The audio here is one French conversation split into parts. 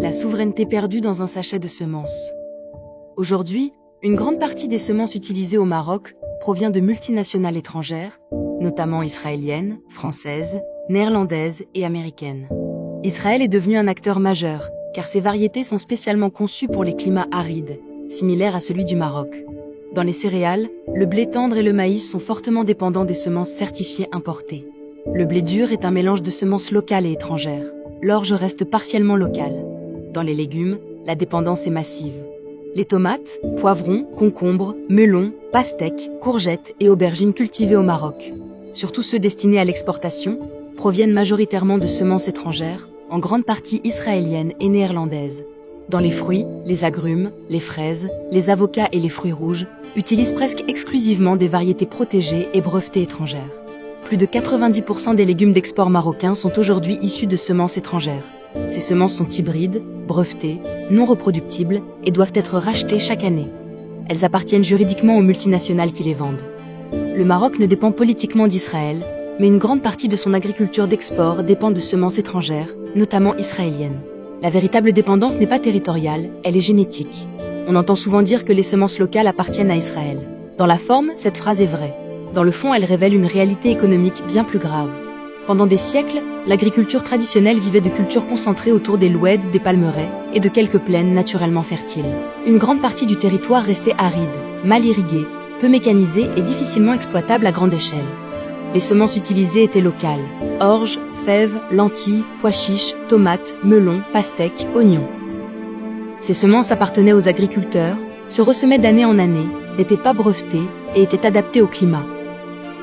La souveraineté perdue dans un sachet de semences. Aujourd'hui, une grande partie des semences utilisées au Maroc provient de multinationales étrangères, notamment israéliennes, françaises, néerlandaises et américaines. Israël est devenu un acteur majeur, car ses variétés sont spécialement conçues pour les climats arides, similaires à celui du Maroc. Dans les céréales, le blé tendre et le maïs sont fortement dépendants des semences certifiées importées. Le blé dur est un mélange de semences locales et étrangères. L'orge reste partiellement locale. Dans les légumes, la dépendance est massive. Les tomates, poivrons, concombres, melons, pastèques, courgettes et aubergines cultivées au Maroc, surtout ceux destinés à l'exportation, proviennent majoritairement de semences étrangères, en grande partie israéliennes et néerlandaises. Dans les fruits, les agrumes, les fraises, les avocats et les fruits rouges utilisent presque exclusivement des variétés protégées et brevetées étrangères. Plus de 90% des légumes d'export marocains sont aujourd'hui issus de semences étrangères. Ces semences sont hybrides, brevetées, non reproductibles et doivent être rachetées chaque année. Elles appartiennent juridiquement aux multinationales qui les vendent. Le Maroc ne dépend politiquement d'Israël, mais une grande partie de son agriculture d'export dépend de semences étrangères, notamment israéliennes. La véritable dépendance n'est pas territoriale, elle est génétique. On entend souvent dire que les semences locales appartiennent à Israël. Dans la forme, cette phrase est vraie. Dans le fond, elle révèle une réalité économique bien plus grave. Pendant des siècles, l'agriculture traditionnelle vivait de cultures concentrées autour des louèdes, des palmeraies et de quelques plaines naturellement fertiles. Une grande partie du territoire restait aride, mal irriguée, peu mécanisée et difficilement exploitable à grande échelle. Les semences utilisées étaient locales: orge, fèves, lentilles, pois chiches, tomates, melons, pastèques, oignons. Ces semences appartenaient aux agriculteurs, se ressemaient d'année en année, n'étaient pas brevetées et étaient adaptées au climat.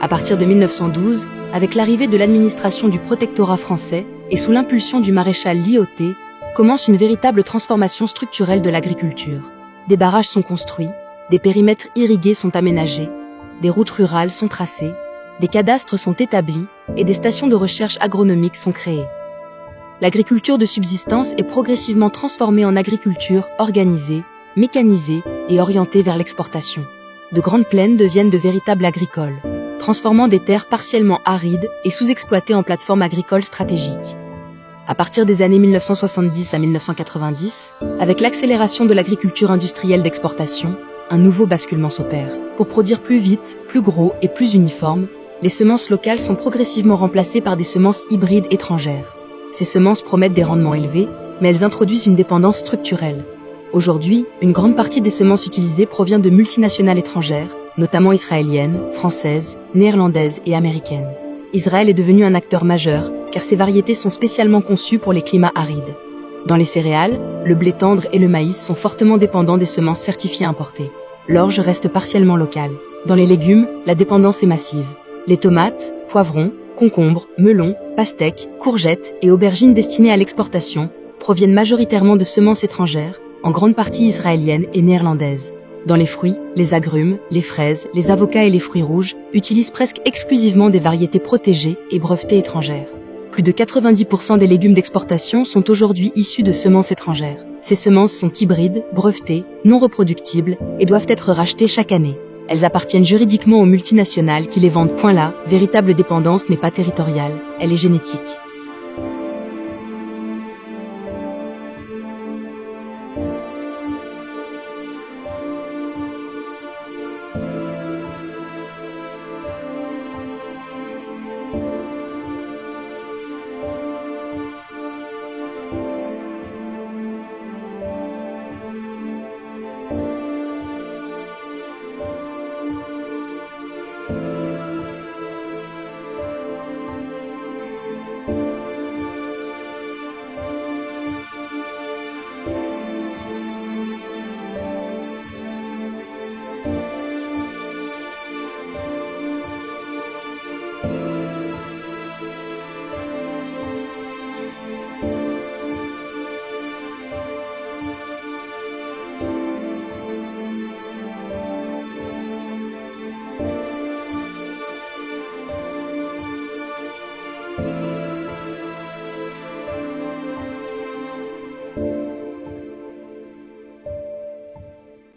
À partir de 1912, avec l'arrivée de l'administration du protectorat français et sous l'impulsion du maréchal Lyautey, commence une véritable transformation structurelle de l'agriculture. Des barrages sont construits, des périmètres irrigués sont aménagés, des routes rurales sont tracées, des cadastres sont établis et des stations de recherche agronomique sont créées. L'agriculture de subsistance est progressivement transformée en agriculture organisée, mécanisée et orientée vers l'exportation. De grandes plaines deviennent de véritables agricoles, transformant des terres partiellement arides et sous-exploitées en plateformes agricoles stratégiques. À partir des années 1970 à 1990, avec l'accélération de l'agriculture industrielle d'exportation, un nouveau basculement s'opère. Pour produire plus vite, plus gros et plus uniforme, les semences locales sont progressivement remplacées par des semences hybrides étrangères. Ces semences promettent des rendements élevés, mais elles introduisent une dépendance structurelle. Aujourd'hui, une grande partie des semences utilisées provient de multinationales étrangères, notamment israéliennes, françaises, néerlandaises et américaines. Israël est devenu un acteur majeur, car ses variétés sont spécialement conçues pour les climats arides. Dans les céréales, le blé tendre et le maïs sont fortement dépendants des semences certifiées importées. L'orge reste partiellement locale. Dans les légumes, la dépendance est massive. Les tomates, poivrons, concombres, melons, pastèques, courgettes et aubergines destinées à l'exportation proviennent majoritairement de semences étrangères, en grande partie israéliennes et néerlandaises. Dans les fruits, les agrumes, les fraises, les avocats et les fruits rouges utilisent presque exclusivement des variétés protégées et brevetées étrangères. Plus de 90% des légumes d'exportation sont aujourd'hui issus de semences étrangères. Ces semences sont hybrides, brevetées, non reproductibles et doivent être rachetées chaque année. Elles appartiennent juridiquement aux multinationales qui les vendent. Là, véritable dépendance n'est pas territoriale, elle est génétique.